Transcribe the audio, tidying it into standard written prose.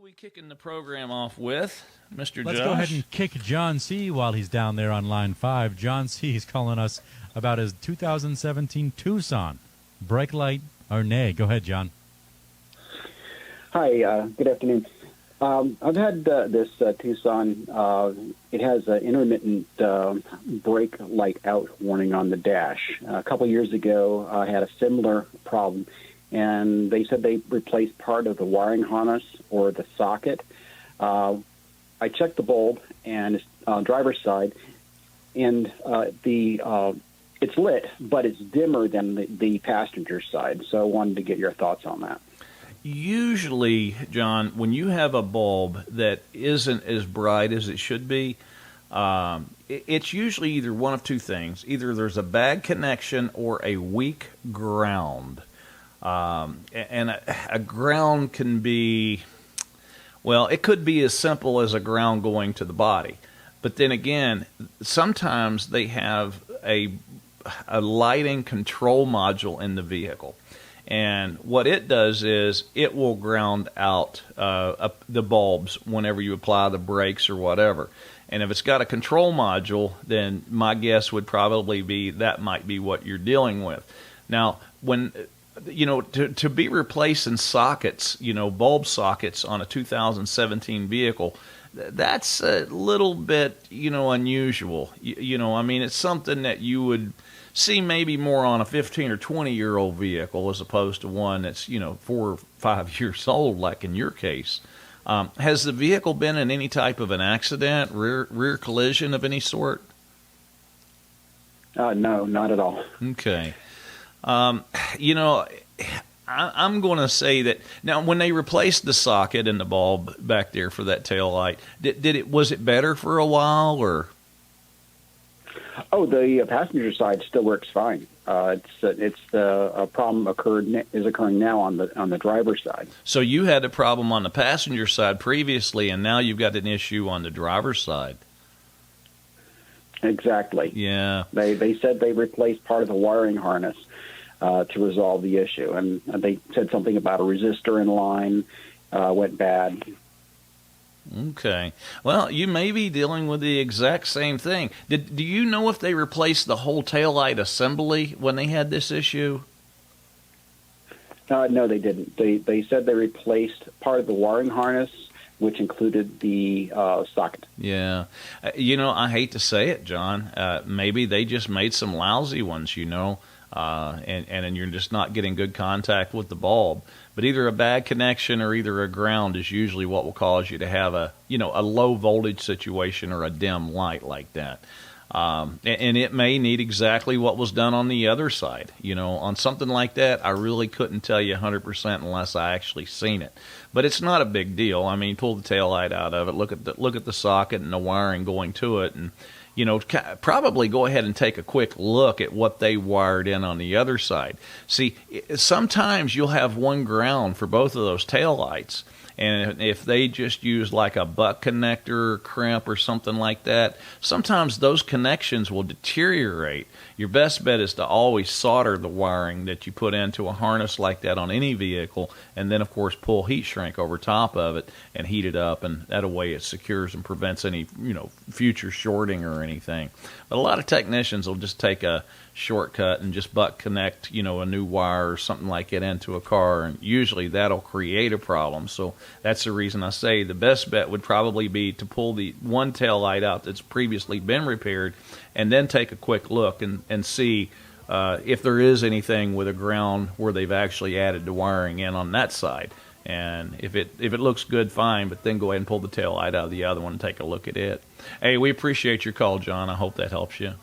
we kicking the program off with, Mr. Let's Josh? go ahead and kick John C. while he's down there on line 5. John C. is calling us about his 2017 Tucson. Brake light or nay? Go ahead, John. Hi, good afternoon. I've had this Tucson. It has an intermittent brake light out warning on the dash. A couple years ago, I had a similar problem, and they said they replaced part of the wiring harness or the socket. I checked the bulb and driver's side, and it's lit, but it's dimmer than the passenger side. So I wanted to get your thoughts on that. Usually, John, when you have a bulb that isn't as bright as it should be, it's usually either one of two things. Either there's a bad connection or a weak ground. And a ground can be, well, it could be as simple as a ground going to the body. But then again, sometimes they have a lighting control module in the vehicle. And what it does is it will ground out the bulbs whenever you apply the brakes or whatever. And if it's got a control module, then my guess would probably be that might be what you're dealing with. Now, when to be replacing sockets, bulb sockets on a 2017 vehicle, that's a little bit, unusual. I mean, it's something that you would see maybe more on a 15 or 20-year-old vehicle as opposed to one that's, 4 or 5 years old, like in your case. Has the vehicle been in any type of an accident, rear collision of any sort? No, not at all. Okay. I'm going to say that now when they replaced the socket and the bulb back there for that tail light, was it better for a while or? Oh, the passenger side still works fine. It's the problem is occurring now on the driver's side. So you had a problem on the passenger side previously, and now you've got an issue on the driver's side. Exactly. Yeah. They said they replaced part of the wiring harness to resolve the issue, and they said something about a resistor in line went bad. Okay. Well, you may be dealing with the exact same thing. Do you know if they replaced the whole taillight assembly when they had this issue? No, they didn't. They said they replaced part of the wiring harness, which included the socket. Yeah. I hate to say it, John. Maybe they just made some lousy ones, and you're just not getting good contact with the bulb. But either a bad connection or either a ground is usually what will cause you to have a low voltage situation or a dim light like that. And it may need exactly what was done on the other side. On something like that, I really couldn't tell you 100% unless I actually seen it. But it's not a big deal. I mean, pull the tail light out of it, look at the socket and the wiring going to it, and probably go ahead and take a quick look at what they wired in on the other side. See, sometimes you'll have one ground for both of those taillights, and if they just use like a butt connector, crimp, or something like that, sometimes those connections will deteriorate. Your best bet is to always solder the wiring that you put into a harness like that on any vehicle, and then, of course, pull heat shrink over top of it and heat it up, and that way it secures and prevents any, future shorting or anything. But a lot of technicians will just take a shortcut and just butt connect, a new wire or something like it into a car, and usually that'll create a problem. So that's the reason I say the best bet would probably be to pull the one tail light out that's previously been repaired, and then take a quick look and see if there is anything with a ground where they've actually added the wiring in on that side. And if it looks good, fine, but then go ahead and pull the tail light out of the other one and take a look at it. Hey, we appreciate your call, John. I hope that helps you.